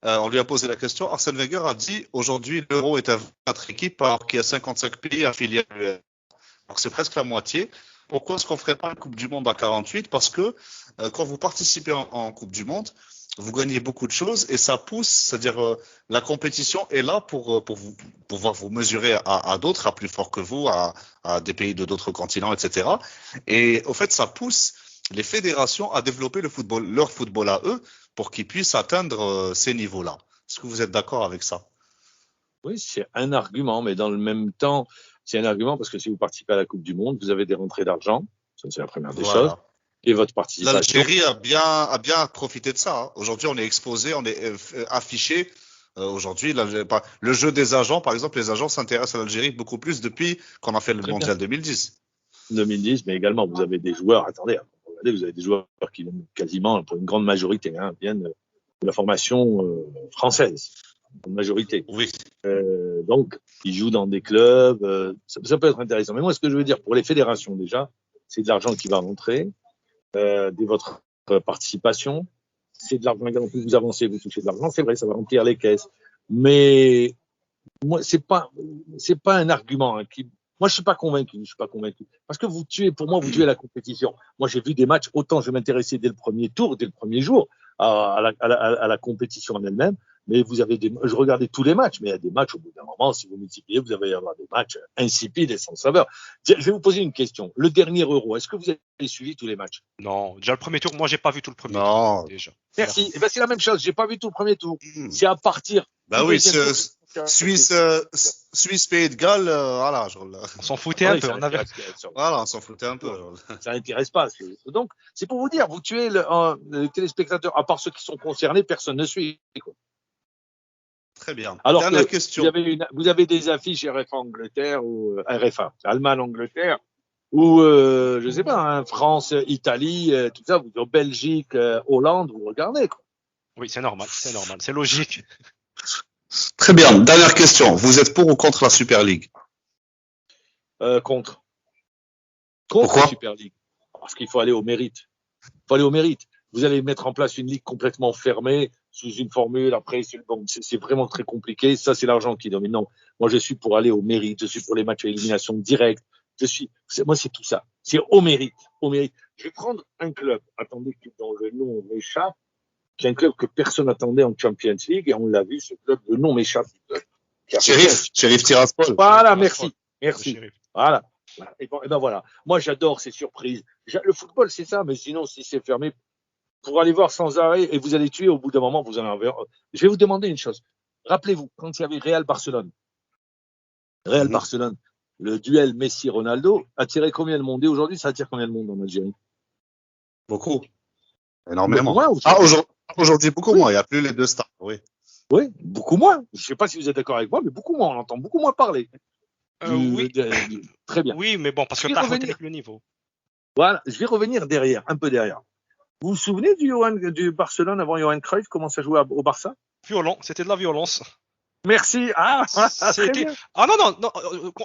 on lui a posé la question, Arsène Wenger a dit, aujourd'hui, l'Euro est à 24 équipes alors qu'il y a 55 pays affiliés à l'UE. Donc c'est presque la moitié. Pourquoi est-ce qu'on ne ferait pas une Coupe du Monde à 48? Parce que quand vous participez en Coupe du Monde, vous gagnez beaucoup de choses et ça pousse, c'est-à-dire la compétition est là pour pouvoir vous mesurer à d'autres, à plus fort que vous, à des pays de d'autres continents, etc. Et au fait, ça pousse les fédérations à développer leur football à eux, pour qu'ils puissent atteindre ces niveaux-là. Est-ce que vous êtes d'accord avec ça? Oui, c'est un argument, mais dans le même temps, c'est un argument parce que si vous participez à la Coupe du Monde, vous avez des rentrées d'argent. Ça, c'est la première des choses. Et votre participation. L'Algérie a bien profité de ça. Hein. Aujourd'hui, on est exposé, on est affiché. Aujourd'hui, le jeu des agents, par exemple, les agents s'intéressent à l'Algérie beaucoup plus depuis qu'on a fait le Mondial 2010. 2010, mais également, vous avez des joueurs, attendez, regardez, vous avez des joueurs qui viennent quasiment, pour une grande majorité, viennent de la formation française. En majorité. Oui. Donc, ils jouent dans des clubs. Ça peut être intéressant. Mais moi, ce que je veux dire pour les fédérations, déjà, c'est de l'argent qui va rentrer, de votre participation. C'est de l'argent également. Plus vous avancez, vous touchez de l'argent. C'est vrai, ça va remplir les caisses. Mais moi, c'est pas un argument qui. Moi, je suis pas convaincu. Parce que vous tuez la compétition. Moi, j'ai vu des matchs. Autant je m'intéressais dès le premier tour, dès le premier jour, à la compétition en elle-même. Mais je regardais tous les matchs, mais il y a des matchs, au bout d'un moment, si vous multipliez, vous allez avoir des matchs insipides et sans saveur. Je vais vous poser une question. Le dernier Euro, est-ce que vous avez suivi tous les matchs? Non, déjà le premier tour, moi, j'ai pas vu tout le premier tour. Déjà. Merci. Et c'est la même chose, j'ai pas vu tout le premier tour. C'est à partir. Bah oui, Suisse, Pays de Galles, voilà. On s'en foutait un peu. Voilà, on s'en foutait un peu. Ça n'intéresse pas. Donc, c'est pour vous dire, vous tuez les téléspectateurs, à part ceux qui sont concernés, personne ne suit. Très bien. Alors dernière question. Vous avez des affiches RFA Angleterre ou RFA Allemagne Angleterre ou je sais pas, France Italie, tout ça, vous Belgique, Hollande, vous regardez quoi. Oui, c'est normal, c'est logique. Très bien. Dernière question. Vous êtes pour ou contre la Super League? Contre. Pourquoi? La Super League. Parce qu'il faut aller au mérite. Vous allez mettre en place une ligue complètement fermée sous une formule. Après, c'est vraiment très compliqué. Ça, c'est l'argent qui domine. Non, moi, je suis pour aller au mérite. Je suis pour les matchs à élimination directe. Moi, c'est tout ça. C'est au mérite. Je vais prendre un club. Attendez que dans le nom m'échappe. C'est un club que personne n'attendait en Champions League et on l'a vu. Ce club, le nom m'échappe. Sheriff Tiraspol. Voilà, merci. Voilà. Et ben voilà. Moi, j'adore ces surprises. Le football, c'est ça. Mais sinon, si c'est fermé, pour aller voir sans arrêt et vous allez tuer au bout d'un moment, vous en avez. Je vais vous demander une chose. Rappelez-vous, quand il y avait Real-Barcelone, le duel Messi-Ronaldo attirait combien de monde? Et aujourd'hui, ça attire combien de monde en Algérie? Beaucoup. Énormément. Aujourd'hui, beaucoup moins. Il n'y a plus les deux stars. Oui. Oui, beaucoup moins. Je ne sais pas si vous êtes d'accord avec moi, mais beaucoup moins. On entend beaucoup moins parler. Oui. Très bien. Oui, mais bon, parce que par contre, avec le niveau. Voilà, je vais revenir un peu derrière. Vous vous souvenez du Barcelone avant Johan Cruyff, comment ça jouait au Barça? Violent, c'était de la violence. Merci. Ah non,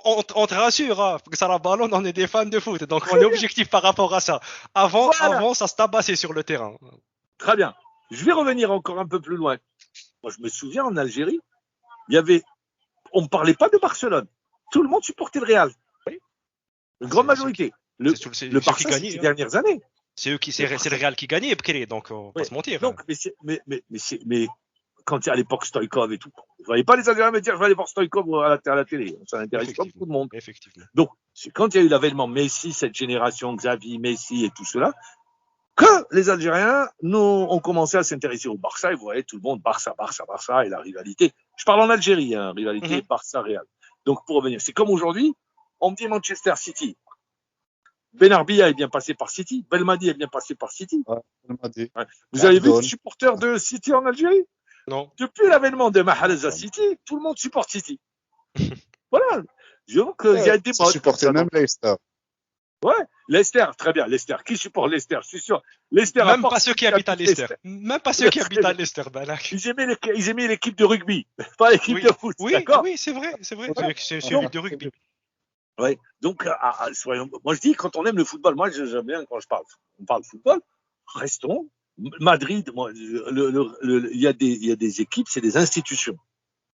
on te rassure, hein, parce que ça la ballon, on est des fans de foot, donc on est objectif par rapport à ça. Avant, ça se tabassait sur le terrain. Très bien. Je vais revenir encore un peu plus loin. Moi, je me souviens en Algérie, on ne parlait pas de Barcelone. Tout le monde supportait le Real. Oui. Une grande majorité. Le Barça, c'est ces dernières années. C'est le Real qui gagnait, donc on va pas se mentir. Donc, mais quand il y a à l'époque Stoïkov et tout, vous ne voyez pas les Algériens me dire je vais aller voir Stoïkov à la télé. Ça n'intéresse pas beaucoup de monde. Effectivement. Donc, c'est quand il y a eu l'avènement Messi, cette génération, Xavi, Messi et tout cela, que les Algériens, nous, ont commencé à s'intéresser au Barça. Et vous voyez, tout le monde, Barça, et la rivalité. Je parle en Algérie, rivalité Barça-Real. Donc, pour revenir, c'est comme aujourd'hui, on me dit Manchester City. Ben Arbia est bien passé par City. Belmadi est bien passé par City. Ouais. Vous avez vu les supporters de City en Algérie? Non. Depuis l'avènement de Mahrez à City, tout le monde supporte City. Voilà. Donc, il y a des modes. Supporter même Leicester. Ouais, Leicester, très bien. Leicester. Qui supporte Leicester? Je suis sûr. Leicester. Même pas ceux qui habitent à Leicester. Même pas ceux qui habitent à Leicester. Ils aimaient l'équipe de rugby, pas l'équipe de foot. Oui, c'est vrai. C'est une équipe de rugby. Ouais. Donc, moi je dis, quand on aime le football, moi j'aime bien quand on parle football, restons. Madrid, il y a des équipes, c'est des institutions.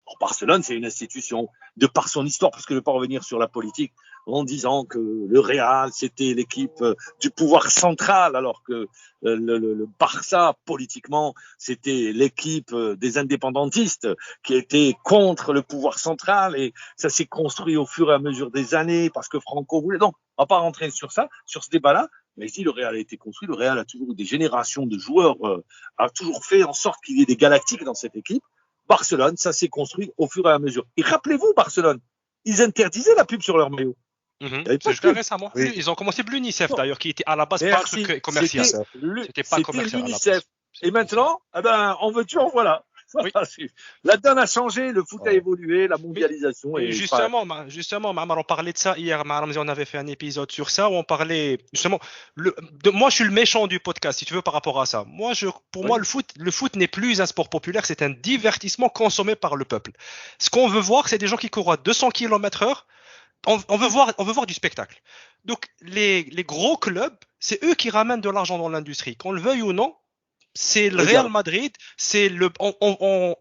En Barcelone, c'est une institution de par son histoire, parce que je ne vais pas revenir sur la politique en disant que le Real, c'était l'équipe du pouvoir central, alors que le Barça, politiquement, c'était l'équipe des indépendantistes qui était contre le pouvoir central, et ça s'est construit au fur et à mesure des années, parce que Franco voulait. Donc, on va pas rentrer sur ça, sur ce débat-là, mais si le Real a été construit, le Real a toujours eu des générations de joueurs, a toujours fait en sorte qu'il y ait des galactiques dans cette équipe. Barcelone, ça s'est construit au fur et à mesure. Et rappelez-vous, Barcelone, ils interdisaient la pub sur leur maillot. C'est juste récemment. Oui. Ils ont commencé plus l'UNICEF d'ailleurs, qui était à la base pas un truc commercial. C'était pas commercial. L'UNICEF. Et maintenant, on veut tu en voilà. Oui. La donne a changé, le foot a évolué, la mondialisation. Et justement, on parlait de ça hier. On avait fait un épisode sur ça où on parlait justement. Moi, je suis le méchant du podcast, si tu veux, par rapport à ça. Pour moi, le foot n'est plus un sport populaire, c'est un divertissement consommé par le peuple. Ce qu'on veut voir, c'est des gens qui courent à 200 km/h. On veut voir du spectacle. Donc, les gros clubs, c'est eux qui ramènent de l'argent dans l'industrie, qu'on le veuille ou non. C'est le Real Madrid, on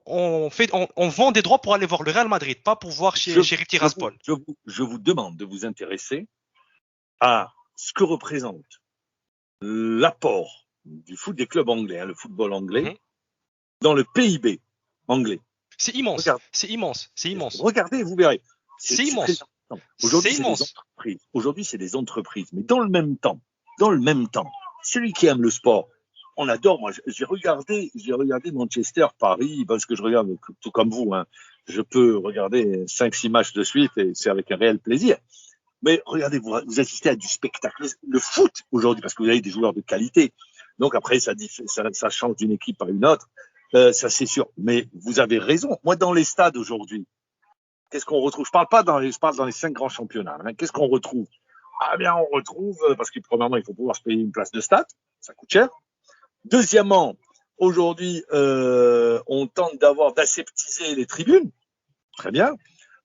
vend des droits pour aller voir le Real Madrid, pas pour voir chez Tiraspol. Je vous demande de vous intéresser à ce que représente l'apport du foot des clubs anglais, le football anglais, dans le PIB anglais. C'est immense. C'est immense. Regardez, vous verrez. C'est immense. Aujourd'hui, c'est des entreprises. Mais dans le même temps, celui qui aime le sport, on adore. Moi, j'ai regardé Manchester, Paris, parce que je regarde tout comme vous. Je peux regarder 5-6 matchs de suite et c'est avec un réel plaisir. Mais regardez, vous assistez à du spectacle. Le foot aujourd'hui, parce que vous avez des joueurs de qualité. Donc après, ça change d'une équipe à une autre. Ça, c'est sûr. Mais vous avez raison. Moi, dans les stades aujourd'hui, qu'est-ce qu'on retrouve? Je parle dans les 5 grands championnats. Qu'est-ce qu'on retrouve? Ah bien, on retrouve, parce que premièrement, il faut pouvoir se payer une place de stade. Ça coûte cher. Deuxièmement, aujourd'hui, on tente d'aseptiser les tribunes. Très bien.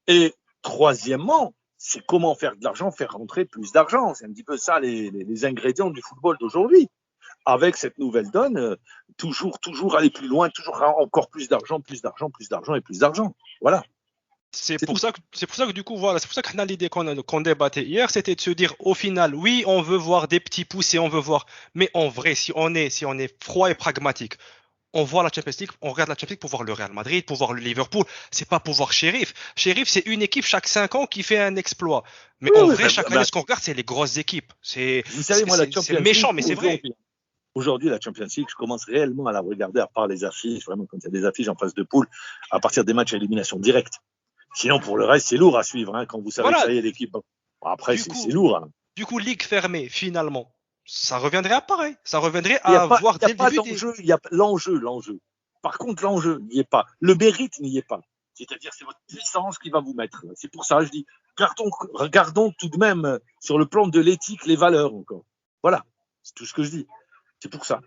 Et troisièmement, c'est comment faire de l'argent, faire rentrer plus d'argent. C'est un petit peu ça les ingrédients du football d'aujourd'hui. Avec cette nouvelle donne, toujours aller plus loin, toujours encore plus d'argent et plus d'argent. Voilà. C'est pour ça que du coup, voilà, c'est pour ça qu'on a l'idée qu'on débattait hier, c'était de se dire, au final, oui, on veut voir des petits pouces et on veut voir, mais en vrai, si on est froid et pragmatique, on voit la Champions League, on regarde la Champions League pour voir le Real Madrid, pour voir le Liverpool, c'est pas pour voir Sheriff. Sheriff, c'est une équipe chaque 5 ans qui fait un exploit. Mais en vrai, chaque année, ce qu'on regarde, c'est les grosses équipes. C'est méchant, mais c'est vrai. Aujourd'hui, la Champions League, je commence réellement à la regarder, à part les affiches, vraiment, quand il y a des affiches en phase de poule, à partir des matchs à élimination directe. Sinon, pour le reste, c'est lourd à suivre, quand vous savez que ça y est, l'équipe. Après, c'est lourd. Du coup, ligue fermée, finalement, ça reviendrait à pareil. Ça reviendrait à voir dès le début. Il y a l'enjeu. Par contre, l'enjeu n'y est pas. Le mérite n'y est pas. C'est-à-dire, c'est votre puissance qui va vous mettre. C'est pour ça, je dis, regardons tout de même sur le plan de l'éthique, les valeurs encore. Voilà, c'est tout ce que je dis. C'est pour ça.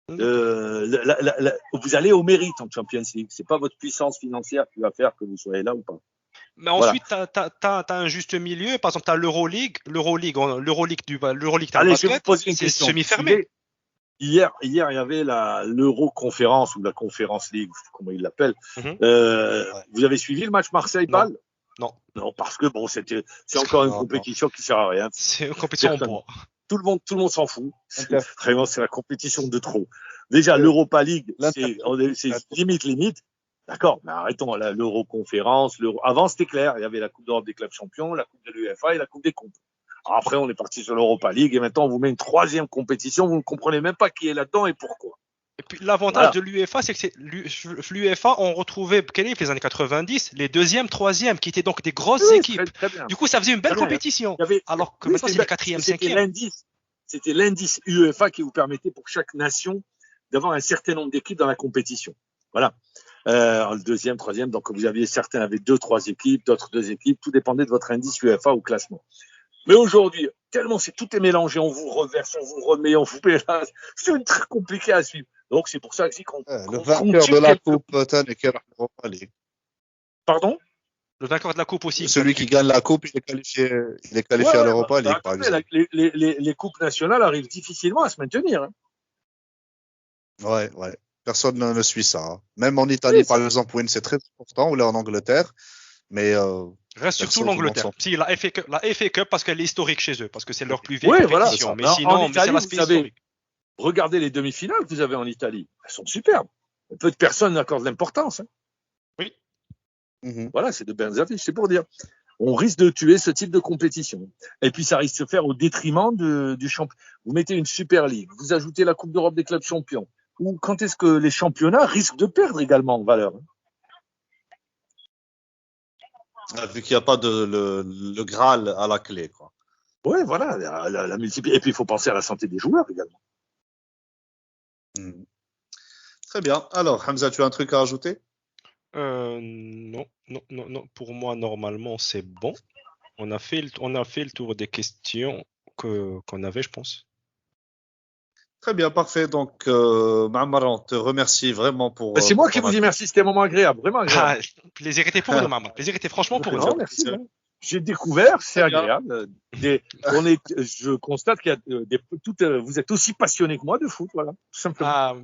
Vous allez au mérite en Champions League. C'est pas votre puissance financière qui va faire que vous soyez là ou pas. Mais ensuite, t'as un juste milieu. Par exemple, t'as l'Euroleague, t'as le basket, c'est semi-fermé. Hier, il y avait l'Euro-conférence ou la Conférence League, je sais comment ils l'appellent. Vous avez suivi le match Marseille-Bâle? Non. Non, parce que bon, c'est encore une compétition qui sert à rien. C'est une compétition en bois. Tout le monde s'en fout. Vraiment, c'est la compétition de trop. Déjà, l'Europa League, c'est limite. D'accord, mais arrêtons, l'Euro-conférence, avant c'était clair, il y avait la Coupe d'Europe des clubs champions, la Coupe de l'UEFA et la Coupe des coupes. Après, on est parti sur l'Europa League et maintenant on vous met une troisième compétition, vous ne comprenez même pas qui est là-dedans et pourquoi. Et puis l'avantage de l'UEFA, c'est que l'UEFA, on retrouvait les années 90, les deuxièmes, troisièmes, qui étaient donc des grosses équipes. Très bien. Du coup, ça faisait une belle compétition. Alors que maintenant, c'est les quatrièmes, cinquièmes. C'était l'indice UEFA qui vous permettait pour chaque nation d'avoir un certain nombre d'équipes dans la compétition. Voilà. Le deuxième, troisième, donc vous aviez certains avaient 2-3 équipes, d'autres 2 équipes, tout dépendait de votre indice UEFA ou classement. Mais aujourd'hui, tellement tout est mélangé, on vous reverse, on vous remet, on vous mélange, c'est très compliqué à suivre. Donc c'est pour ça que je dis qu'on le vainqueur de la coupe Pardon? Le vainqueur de la coupe aussi. Celui qui gagne la coupe, il est qualifié à l'Europa League, par exemple. Les coupes nationales arrivent difficilement à se maintenir. Hein. Ouais. Personne ne suit ça. Hein. Même en Italie, par exemple, c'est très important, ou là en Angleterre, mais reste surtout l'Angleterre. Si la FA Cup parce qu'elle est historique chez eux, parce que c'est leur plus vieille compétition. Mais sinon, c'est l'aspect historique. Regardez les demi-finales que vous avez en Italie. Elles sont superbes. Peu de personnes n'accordent l'importance. Hein. Oui. Voilà, c'est de belles affiches. C'est pour dire. On risque de tuer ce type de compétition. Et puis, ça risque de se faire au détriment du champion. Vous mettez une Super League, vous ajoutez la Coupe d'Europe des clubs champions. Ou quand est-ce que les championnats risquent de perdre également en valeur? Vu qu'il n'y a pas le Graal à la clé, quoi. Ouais, voilà, la multiplication. Et puis, il faut penser à la santé des joueurs également. Très bien. Alors, Hamza, tu as un truc à ajouter? Non. Pour moi, normalement, c'est bon. On a fait le tour des questions qu'on avait, je pense. Très bien, parfait. Donc, Ma'amar, on te remercie vraiment pour. C'est moi qui vous dis merci, c'était un moment agréable, vraiment agréable. Plaisir était pour nous, Ma'amar. Plaisir était franchement pour nous. Merci. J'ai découvert, c'est agréable. Je constate qu'il y a vous êtes aussi passionné que moi de foot, voilà, tout simplement.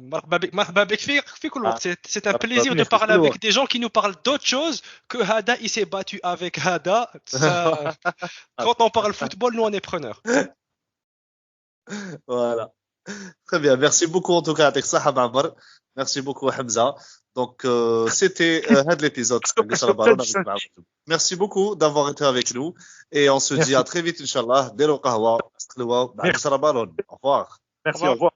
C'est un plaisir de parler avec des gens qui nous parlent d'autre chose que Hada, il s'est battu avec Hada. Quand on parle football, nous on est preneurs. Voilà. Très bien, merci beaucoup en tout cas avec ça, Ma'amar. Merci beaucoup, Hamza. Donc, c'était l'épisode. Merci beaucoup d'avoir été avec nous et on se dit à très vite, Inch'Allah. Au revoir. Merci, au revoir.